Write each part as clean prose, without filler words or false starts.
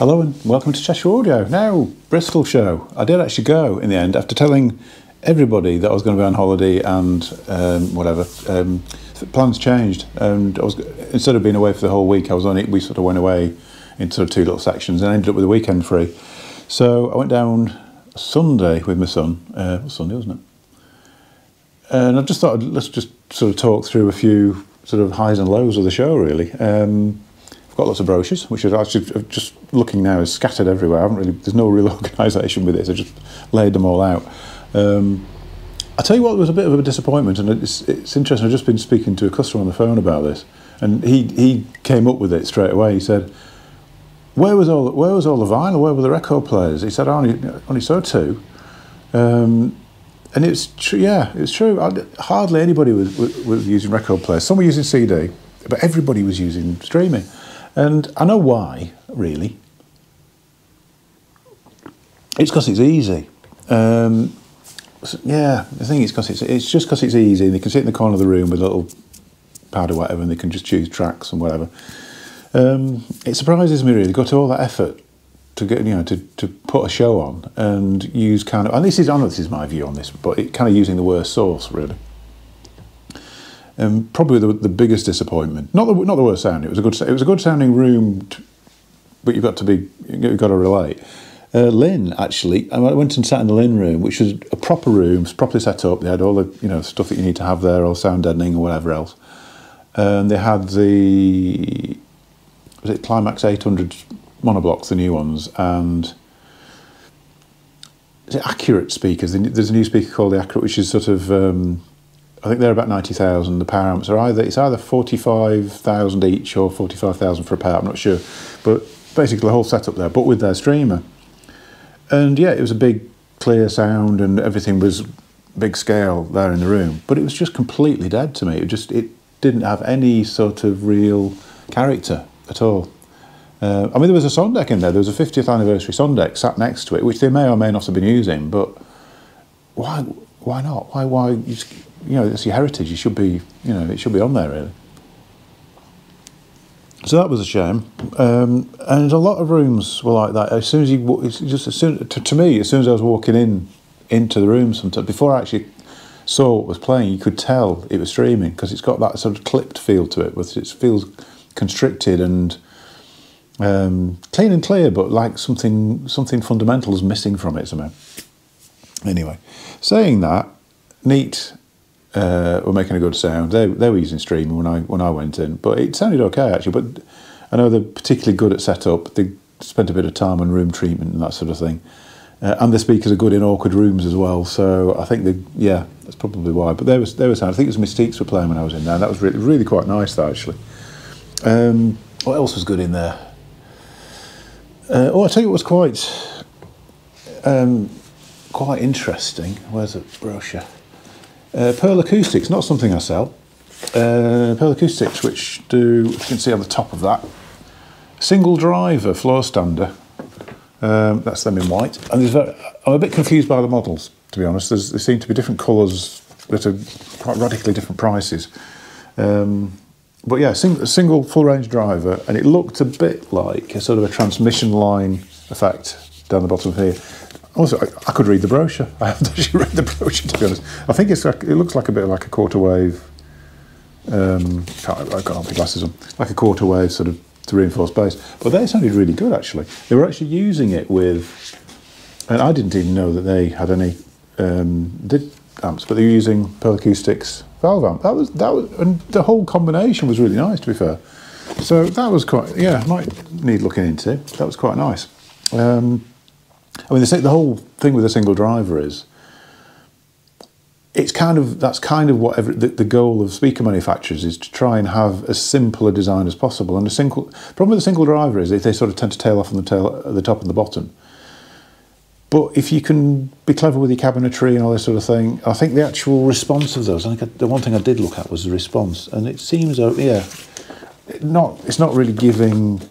Hello and welcome to Cheshire Audio. Now, Bristol show. I did actually go in the end after telling everybody that I was going to be on holiday and plans changed. And instead of being away for the whole week, we sort of went away into sort of two little sections and I ended up with a weekend free. So I went down Sunday with my son. It was Sunday, wasn't it? And I just thought, let's just sort of talk through a few sort of highs and lows of the show, really. I've got lots of brochures, which are actually just looking now is scattered everywhere. There's no real organisation with this. I just laid them all out. I'll tell you what was a bit of a disappointment, and it's interesting. I've just been speaking to a customer on the phone about this, and he came up with it straight away. He said, "Where was all the vinyl? Where were the record players?" He said, "I only saw two." And it's true. Yeah, it's true. Hardly anybody was using record players. Some were using CD, but everybody was using streaming. And I know why, really. It's because it's easy. Yeah, I think it's because it's just because it's easy. They can sit in the corner of the room with a little pad or whatever, and they can just choose tracks and whatever. It surprises me really. Go to all that effort to get to put a show on and use kind of. And this is my view on this, but it kind of using the worst source really. Probably the biggest disappointment. Not the worst sound. It was a good sounding room, but you've got to relate. Lynn actually. I went and sat in the Lynn room, which was a proper room, properly set up. They had all the stuff that you need to have there, all sound deadening or whatever else. And they had was it Climax 800 monoblocks, the new ones, and is it Accurate speakers? There's a new speaker called the Accurate, which is sort of. I think they're about 90,000. The power amps are either 45,000 each or 45,000 for a pair. I'm not sure, but basically the whole setup there, but with their streamer. And yeah, it was a big, clear sound, and everything was big scale there in the room. But it was just completely dead to me. It didn't have any sort of real character at all. I mean, there was a sound deck in there. There was a 50th anniversary sound deck sat next to it, which they may or may not have been using. But why not? Why? It's your heritage. You should be, it should be on there really. So that was a shame. And a lot of rooms were like that. As soon as to me, as soon as I was walking into the room, sometimes before I actually saw what was playing, you could tell it was streaming because it's got that sort of clipped feel to it. It feels constricted and clean and clear, but like something fundamental is missing from it somehow. Anyway, saying that, Neat. Were making a good sound. They were using streaming when I went in, but it sounded okay actually. But I know they're particularly good at setup. They spent a bit of time on room treatment and that sort of thing. And the speakers are good in awkward rooms as well. So I think that's probably why. But they were sound. I think it was Mystiques were playing when I was in there. And that was really quite nice though, actually. What else was good in there? I tell you what was quite interesting. Where's the brochure? Pearl Acoustics, not something I sell. Pearl Acoustics, which do, if you can see on the top of that, single driver floor stander. That's them in white. And I'm a bit confused by the models, to be honest. There seem to be different colours that are quite radically different prices. But yeah, a single full range driver, and it looked a bit like a sort of a transmission line effect down the bottom of here. Also, I could read the brochure. I haven't actually read the brochure, to be honest. I think it looks like a bit like a quarter wave. I've got my glasses on. Like a quarter wave, sort of to reinforce bass. But they sounded really good, actually. They were actually using it with, and I didn't even know that they had any did amps, but they were using Pearl Acoustics valve amp. That was, and the whole combination was really nice, to be fair. So that was quite, might need looking into. That was quite nice. I mean, the whole thing with a single driver is, that's kind of what the goal of speaker manufacturers is, to try and have as simple a design as possible. And the problem with a single driver is they sort of tend to tail off on the top and the bottom. But if you can be clever with your cabinetry and all this sort of thing, I think the actual response of those, I think the one thing I did look at was the response, and it seems, it's not really giving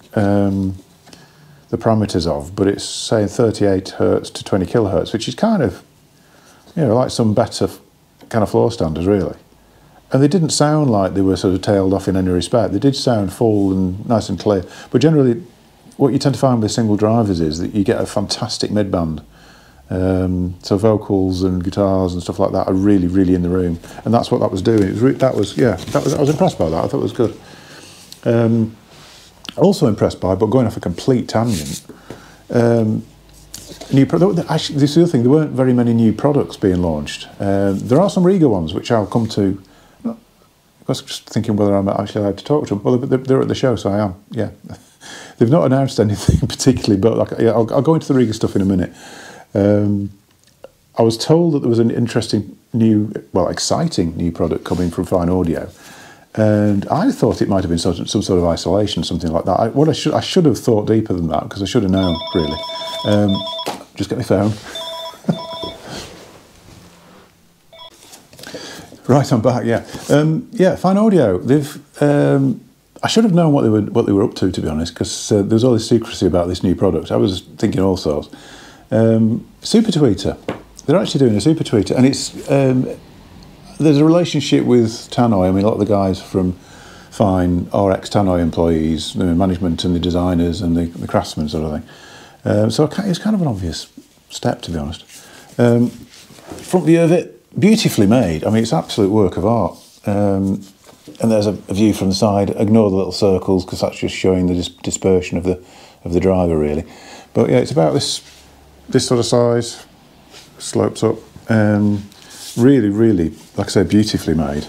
the parameters of, but it's saying 38 hertz to 20 kilohertz, which is kind of, like some better kind of floor standards, really. And they didn't sound like they were sort of tailed off in any respect. They did sound full and nice and clear, but generally what you tend to find with single drivers is that you get a fantastic mid-band. So vocals and guitars and stuff like that are really, really in the room, and that's what that was doing. I was impressed by that. I thought it was good. Also impressed by, but going off a complete tangent, actually, this is the other thing, there weren't very many new products being launched. There are some Rega ones, which I'll come to. I was just thinking whether I'm actually allowed to talk to them. Well, they're at the show, so I am, yeah. They've not announced anything particularly, but like, yeah, I'll go into the Rega stuff in a minute. I was told that there was an interesting exciting new product coming from Fyne Audio, and I thought it might have been some sort of isolation, something like that. I should have thought deeper than that, because I should have known, really. Just get my phone. Right, I'm back. Yeah, yeah. Fyne Audio. I should have known what they were up to be honest, because there was all this secrecy about this new product. I was thinking all sorts. Super tweeter. They're actually doing a super tweeter, and it's there's a relationship with Tannoy. I mean, a lot of the guys from Fyne are ex-Tannoy employees, the management and the designers and the craftsmen sort of thing. So it's kind of an obvious step, to be honest. Front view of it, beautifully made. I mean, it's absolute work of art. And there's a view from the side. Ignore the little circles, because that's just showing the dispersion of the driver, really. But yeah, it's about this sort of size, slopes up, really, really, like I say, beautifully made.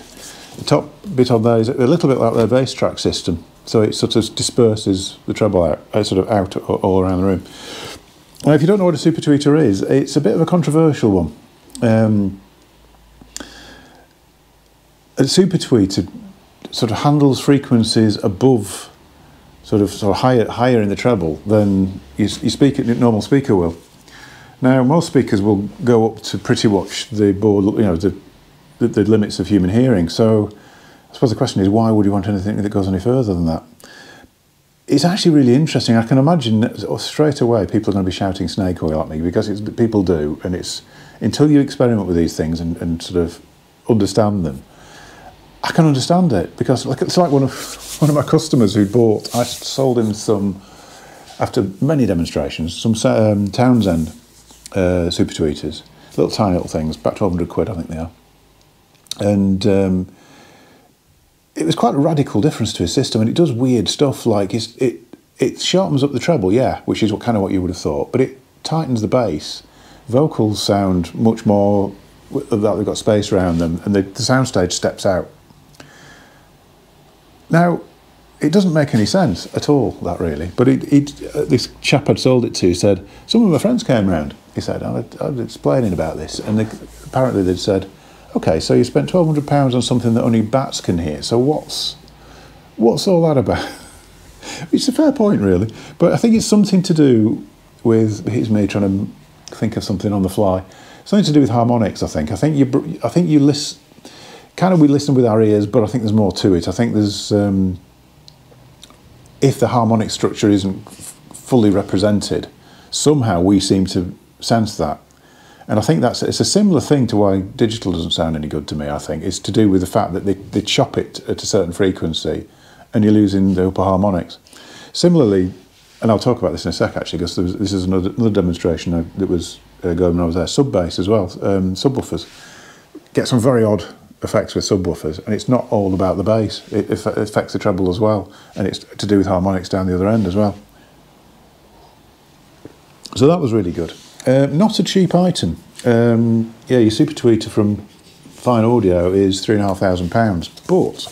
The top bit on there is a little bit like their bass track system, so it sort of disperses the treble out, sort of out all around the room. Now, if you don't know what a super tweeter is, it's a bit of a controversial one. A super tweeter sort of handles frequencies above, sort of higher in the treble than your normal speaker will. Now, most speakers will go up to pretty much the board, you know, the limits of human hearing. So, I suppose the question is, why would you want anything that goes any further than that? It's actually really interesting. I can imagine that straight away people are going to be shouting snake oil at me, because people do, and it's until you experiment with these things and sort of understand them. I can understand it, because it's like one of my customers who bought. I sold him some, after many demonstrations, some Townsend super tweeters, tiny little things, about 1,200 quid, I think they are. And it was quite a radical difference to his system, and it does weird stuff like it sharpens up the treble, yeah, which is kind of what you would have thought, but it tightens the bass. Vocals sound much more that they've got space around them, and the soundstage steps out. Now, it doesn't make any sense at all, that really, but this chap I'd sold it to said, some of my friends came round. He said, I was explaining about this, and apparently they'd said, okay, so you spent £1,200 on something that only bats can hear, so what's all that about? It's a fair point, really, but I think it's something to do with, here's me trying to think of something on the fly, something to do with harmonics, I think. I think you listen, kind of we listen with our ears, but I think there's more to it. I think there's, if the harmonic structure isn't fully represented, somehow we seem to sense that. And I think it's a similar thing to why digital doesn't sound any good to me, I think. It's to do with the fact that they chop it at a certain frequency and you're losing the upper harmonics. Similarly, and I'll talk about this in a sec actually, because this is another demonstration that was going when I was there, sub bass as well, subwoofers. Get some very odd effects with subwoofers, and it's not all about the bass. It affects the treble as well, and it's to do with harmonics down the other end as well. So that was really good. Not a cheap item. Yeah, your super tweeter from Fyne Audio is £3,500, but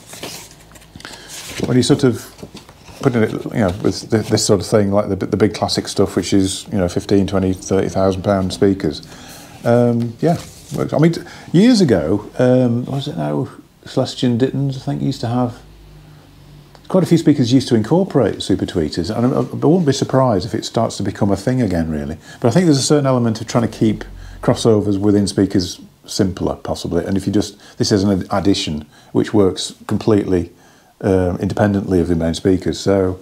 when you sort of putting it, you know, with this sort of thing, like the big classic stuff, which is, you know, 15, 20, 30,000 pound speakers, yeah. I mean, years ago, what was it now? Celestion Dittons, I think, used to have quite a few speakers used to incorporate super tweeters, and I wouldn't be surprised if it starts to become a thing again, really. But I think there's a certain element of trying to keep crossovers within speakers simpler, possibly. And if you this is an addition which works completely independently of the main speakers. So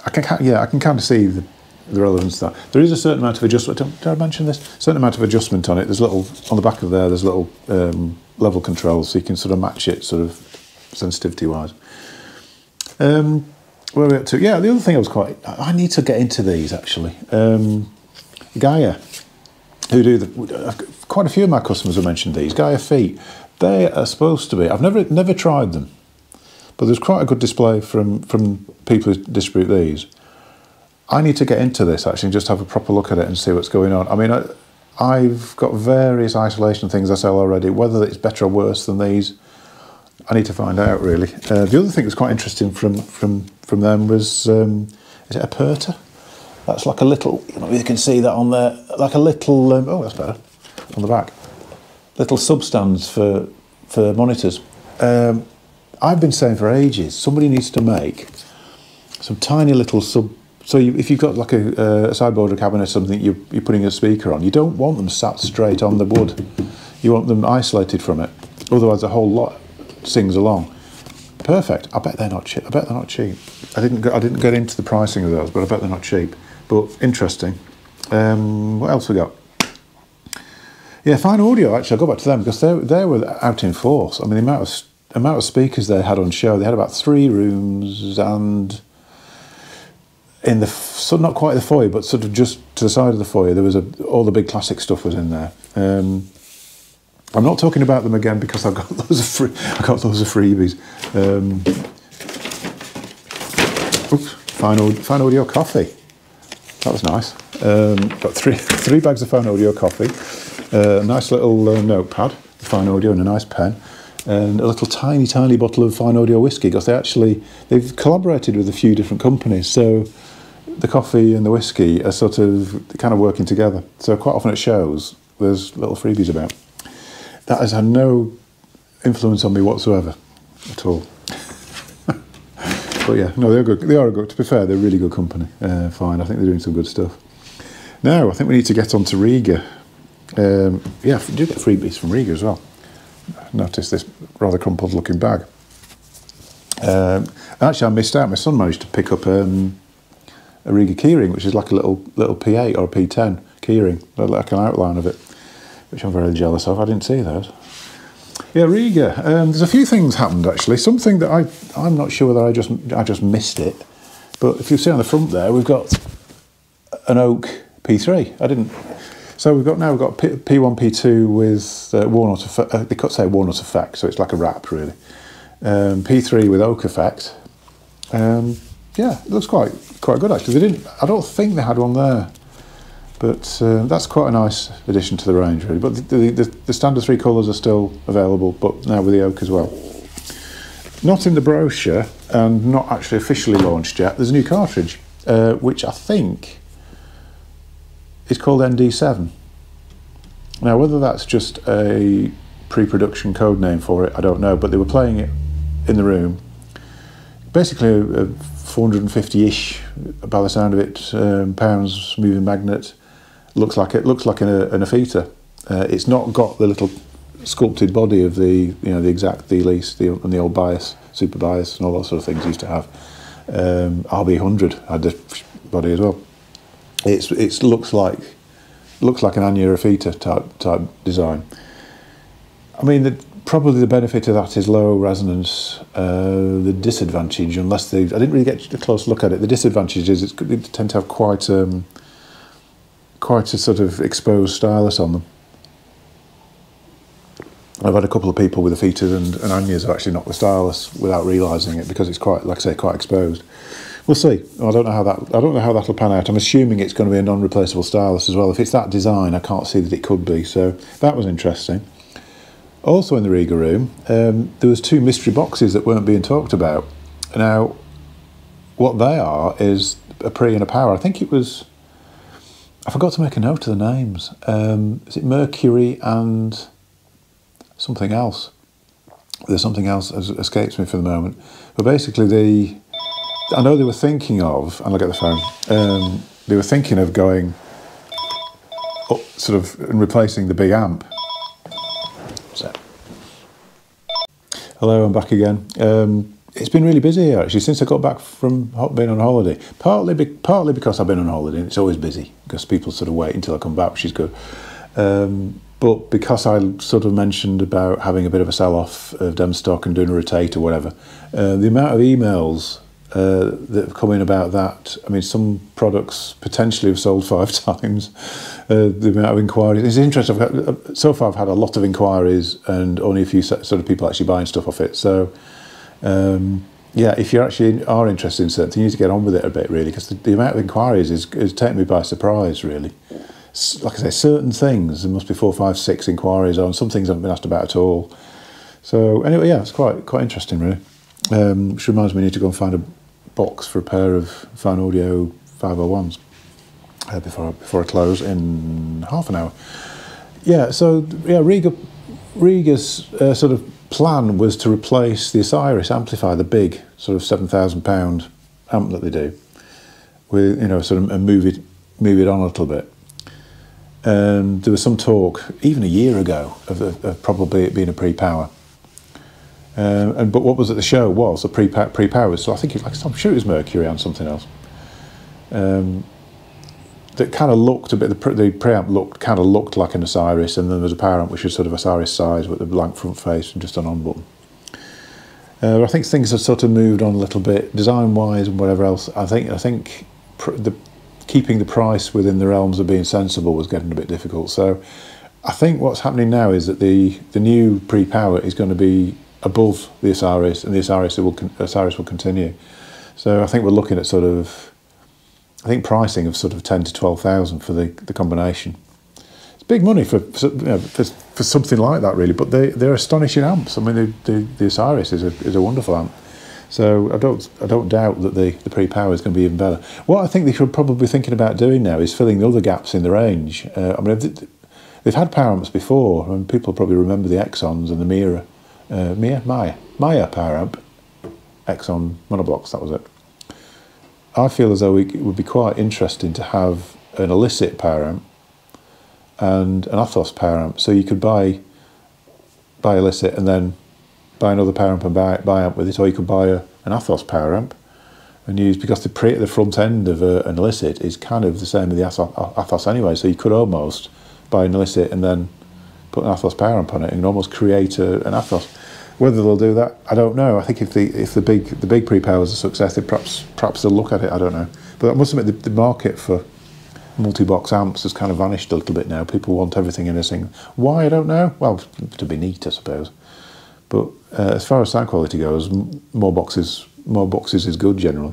I can kind of see the relevance of that. There is a certain amount of adjustment. Did I mention this? A certain amount of adjustment on it. There's little on the back of there. There's little level controls, so you can sort of match it, sort of sensitivity-wise. where are we up to? Yeah, the other thing I need to get into these actually. Gaia, who do quite a few of my customers have mentioned these. Gaia feet. They are supposed to be, I've never tried them, but there's quite a good display from people who distribute these. I need to get into this actually and just have a proper look at it and see what's going on. I mean, I've got various isolation things I sell already. Whether it's better or worse than these, I need to find out really. The other thing that's quite interesting from them was, is it a Perta? That's like a little, you can see that on there, like a little, oh that's better, on the back. Little substands for monitors. I've been saying for ages, somebody needs to make some tiny little so if you've got like a sideboard or cabinet or something you're putting a speaker on, you don't want them sat straight on the wood. You want them isolated from it. Otherwise the whole lot sings along. Perfect. I bet they're not cheap. I didn't get into the pricing of those, but I bet they're not cheap. But interesting. What else we got? Yeah, Fyne Audio, actually, I'll go back to them because they were out in force. I mean, the amount of speakers they had on show, they had about 3 rooms, and in not quite the foyer, but sort of just to the side of the foyer, there was all the big classic stuff was in there. I'm not talking about them again because I've got loads of freebies. Fyne Audio coffee. That was nice. Got three bags of Fyne Audio coffee. A nice little notepad, Fyne Audio, and a nice pen, and a little tiny bottle of Fyne Audio whiskey, because they've collaborated with a few different companies, so the coffee and the whiskey are sort of kind of working together. So quite often at shows, there's little freebies about. That has had no influence on me whatsoever, at all. But yeah, no, they're good. They are good. To be fair, they're a really good company. Fyne. I think they're doing some good stuff. Now, I think we need to get on to Rega. Yeah, we do get freebies from Rega as well. Notice this rather crumpled looking bag. Actually, I missed out. My son managed to pick up a Rega keyring, which is like a little P8 or a P10 keyring, like an outline of it, which I'm very jealous of. I didn't see those. Yeah, Rega. There's a few things happened actually. Something that I'm not sure whether I just missed it, but if you see on the front there, we've got an oak P3. I didn't. So we've got P1, P2 with walnut effect. They could say walnut effect, so it's like a wrap really. P3 with oak effect. Yeah, it looks quite good actually. I don't think they had one there, but that's quite a nice addition to the range really. But the standard 3 colours are still available, but now with the oak as well. Not in the brochure and not actually officially launched yet. There's a new cartridge, which I think is called ND7. Now, whether that's just a pre-production code name for it, I don't know, but they were playing it in the room. Basically a 450-ish, by the sound of it, pounds moving magnet. Looks like an Afita. It's not got the little sculpted body of the exact, the Elise, and the old bias, super bias, and all that sort of things used to have. RB100 had the body as well. It looks like an Anya Afita type design. I mean, probably the benefit of that is low resonance. The disadvantage, I didn't really get a close look at it. The disadvantage is they tend to have quite a sort of exposed stylus on them. I've had a couple of people with Afitas and Anyas have actually knocked the stylus without realising it because it's quite, like I say, quite exposed. We'll see. I don't know how that'll pan out. I'm assuming it's going to be a non-replaceable stylus as well. If it's that design, I can't see that it could be. So that was interesting. Also in the Rega room, there was 2 mystery boxes that weren't being talked about. Now, what they are is a pre and a power. I think it was. I forgot to make a note of the names. Is it Mercury and something else? There's something else that escapes me for the moment. But basically, I know they were thinking of, and I'll get the phone, they were thinking of going up, sort of, and replacing the big amp. So. Hello, I'm back again. It's been really busy here actually since I got back from being on holiday. Partly because I've been on holiday and it's always busy because people sort of wait until I come back, which is good. But because I sort of mentioned about having a bit of a sell-off of dem stock and doing a rotate or whatever, the amount of emails that have come in about that. I mean, some products potentially have sold 5 times the amount of inquiries. It's interesting. So far, I've had a lot of inquiries and only a few sort of people actually buying stuff off it. So, yeah, if you actually are interested in something, you need to get on with it a bit, really, because the amount of inquiries is taking me by surprise, really. Like I say, certain things, there must be 4, 5, 6 inquiries on. Some things I haven't been asked about at all. So anyway, yeah, it's quite interesting, really. Which reminds me, I need to go and find a box for a pair of Fyne Audio 501s before I close in half an hour. Yeah, so yeah, Rega's sort of plan was to replace the Osiris amplifier, the big sort of £7,000 amp that they do, with, you know, sort of, and move it on a little bit. And there was some talk even a year ago of probably it being a pre-power. But what was at the show was a pre-power. So I think I'm sure it was Mercury and something else. That kind of looked a bit. The preamp kind of looked like an Osiris, and then there was a power amp which was sort of Osiris size with a blank front face and just an on button. I think things have sort of moved on a little bit design-wise and whatever else. I think keeping the price within the realms of being sensible was getting a bit difficult. So I think what's happening now is that the new pre-power is going to be above the Osiris, and the Osiris will continue. So I think we're looking at sort of, I think pricing of sort of 10 to 12,000 for the combination. It's big money for something like that, really. But they're astonishing amps. I mean, the Osiris is a wonderful amp. So I don't doubt that the pre-power is going to be even better. What I think they should probably be thinking about doing now is filling the other gaps in the range. I mean, they've had power amps before. I mean, people probably remember the Exxons and the Maya power amp, Exxon monoblocks, that was it. I feel as though it would be quite interesting to have an Illicit power amp and an Athos power amp. So you could buy Illicit and then buy another power amp and buy amp with it, or you could buy an Athos power amp and use, because the front end of an Illicit is kind of the same as the Athos anyway, so you could almost buy an Illicit and then put an Athos power amp on it and almost create an Athos. Whether they'll do that, I don't know. I think if the big pre-power is a success, perhaps they'll look at it. I don't know. But I must admit, the market for multi-box amps has kind of vanished a little bit now. People want everything in a single. Why? I don't know. Well, to be neat, I suppose. But as far as sound quality goes, more boxes is good generally.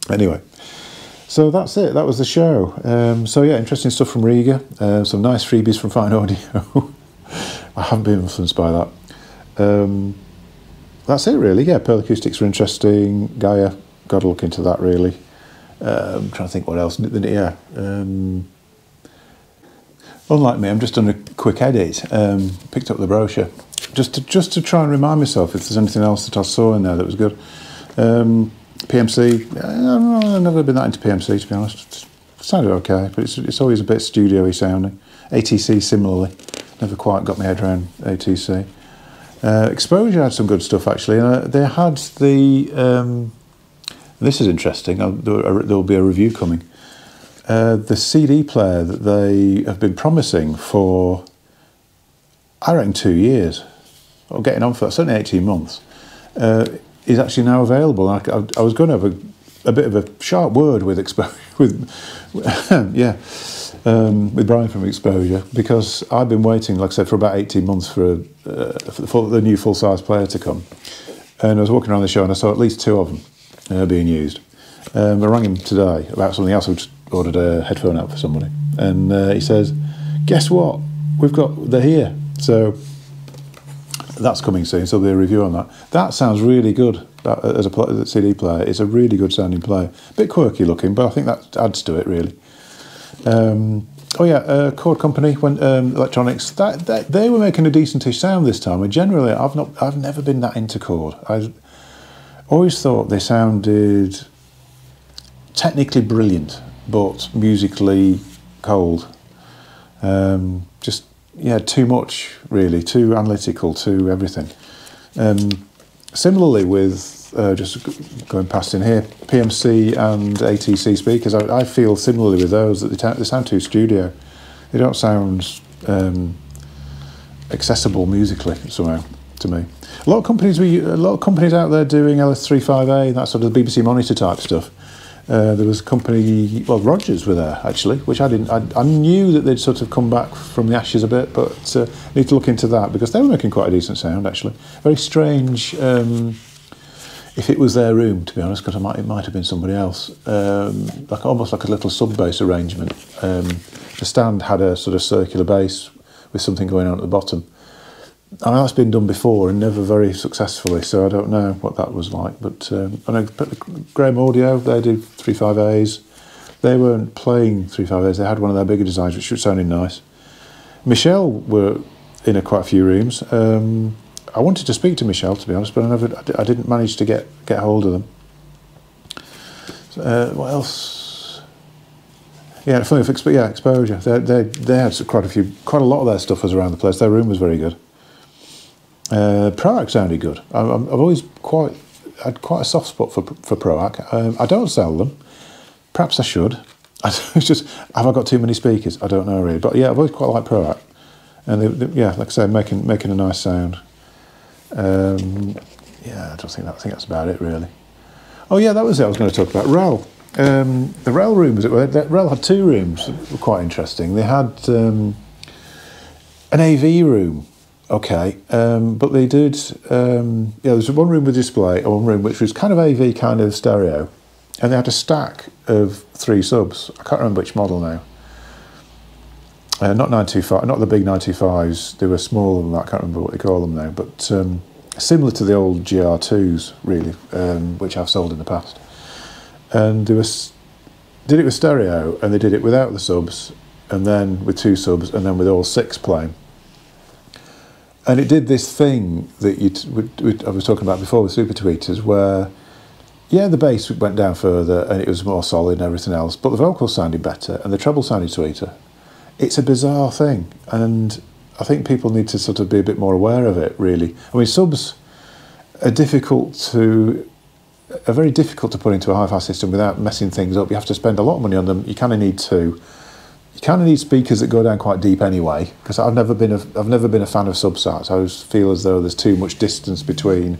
Anyway, so that's it. That was the show. So yeah, interesting stuff from Rega. Some nice freebies from Fyne Audio. I haven't been influenced by that. That's it really. Yeah, Pearl acoustics are interesting. Gaia, got to look into that really. I'm trying to think what else. Yeah. Unlike me, I'm just done a quick edit. Picked up the brochure just to try and remind myself if there's anything else that I saw in there that was good. PMC. I've never been that into PMC, to be honest. It sounded okay, but it's always a bit studio-y sounding. ATC similarly. Never quite got my head around ATC. Exposure had some good stuff actually. They had the. This is interesting. There will be a review coming. The CD player that they have been promising for, I reckon, 2 years, or getting on for certainly 18 months, is actually now available. I was going to have a bit of a sharp word with with Brian from Exposure, because I've been waiting, like I said, for about 18 months for the new full-size player to come. And I was walking around the show and I saw at least 2 of them being used. I rang him today about something else. I just ordered a headphone out for somebody, and he says, "Guess what? They're here." So that's coming soon. So there'll be a review on that. That sounds really good. As a CD player, it's a really good sounding player. A bit quirky looking, but I think that adds to it really. Chord Company, electronics. They were making a decentish sound this time. And generally, I've never been that into Chord. I always thought they sounded technically brilliant, but musically cold. Too much really, too analytical, too everything. Similarly with just going past in here, PMC and ATC speakers, I feel similarly with those that they sound too studio. They don't sound accessible musically somehow. to me. A lot of companies out there doing LS35A, that sort of BBC Monitor type stuff. There was a company, well, Rogers were there actually, which I didn't. I knew that they'd sort of come back from the ashes a bit, but I need to look into that because they were making quite a decent sound actually. Very strange. If it was their room, to be honest, because it might have been somebody else. Almost like a little sub bass arrangement. The stand had a sort of circular bass with something going on at the bottom. I know that's been done before and never very successfully, so I don't know what that was like. But I know Graham Audio, they do 35As. They weren't playing 35As, they had one of their bigger designs, which was sounding nice. Michelle were in quite a few rooms. I wanted to speak to Michelle, to be honest, but I didn't manage to get hold of them. What else? Yeah, funny, Exposure. They had quite a lot of their stuff was around the place. Their room was very good. Proac sounded good. I've always had quite a soft spot for Proac. I don't sell them. Perhaps I should. It's just, have I got too many speakers? I don't know really. But yeah, I've always quite liked Proac. And yeah, like I say, making a nice sound. Yeah, I think that's about it really. Oh yeah, that was it I was going to talk about. Rel. The Rel room, Rel had two rooms that were quite interesting. They had an AV room. Okay, but they did, yeah, there was one room with display, or one room which was kind of AV, kind of stereo, and they had a stack of 3 subs. I can't remember which model now. Not 925, not the big 925s, they were smaller than that, I can't remember what they call them now, but similar to the old GR2s, really, which I've sold in the past. And did it with stereo, and they did it without the subs, and then with 2 subs, and then with all 6 playing. And it did this thing that I was talking about before with Super Tweeters, where, yeah, the bass went down further and it was more solid and everything else, but the vocals sounded better and the treble sounded sweeter. It's a bizarre thing, and I think people need to sort of be a bit more aware of it, really. I mean, subs are very difficult to put into a hi-fi system without messing things up. You have to spend a lot of money on them. You kind of need speakers that go down quite deep anyway, because I've never been a fan of subsats. I always feel as though there's too much distance between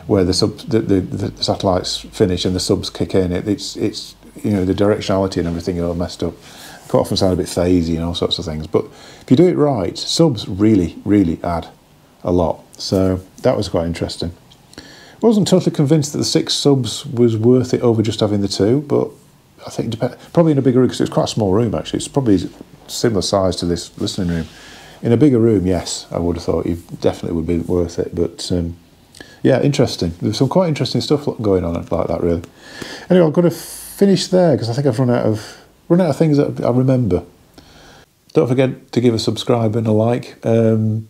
where the satellites finish and the subs kick in. It's you know, the directionality and everything are all messed up. Quite often sound a bit phasey and all sorts of things. But if you do it right, subs really add a lot. So that was quite interesting. I wasn't totally convinced that the 6 subs was worth it over just having the 2, but I think probably in a bigger room, because it's quite a small room actually. It's probably similar size to this listening room. In a bigger room, yes, I would have thought you definitely would be worth it. But yeah, interesting. There's some quite interesting stuff going on like that, really. Anyway, I've got to finish there because I think I've run out of things that I remember. Don't forget to give a subscribe and a like.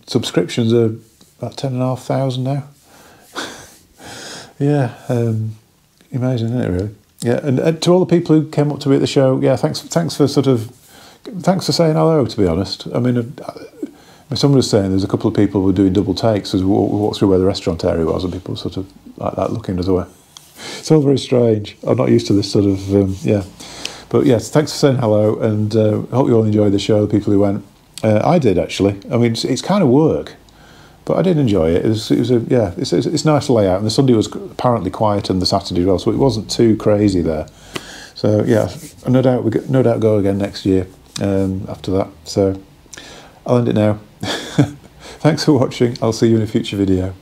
Subscriptions are about 10,500 now. Yeah, amazing, isn't it, really? Yeah, and to all the people who came up to me at the show, yeah, thanks for saying hello, to be honest. I mean, someone was saying there's a couple of people who were doing double takes as we walked through where the restaurant area was, and people sort of like that looking as well. It's all very strange. I'm not used to this sort of, yeah. But yes, thanks for saying hello, and hope you all enjoyed the show, the people who went. I did, actually. I mean, it's kind of work, but I did enjoy it. It's nice layout, and the Sunday was apparently quieter than the Saturday as well, so it wasn't too crazy there. So yeah, no doubt go again next year after that. So I'll end it now. Thanks for watching. I'll see you in a future video.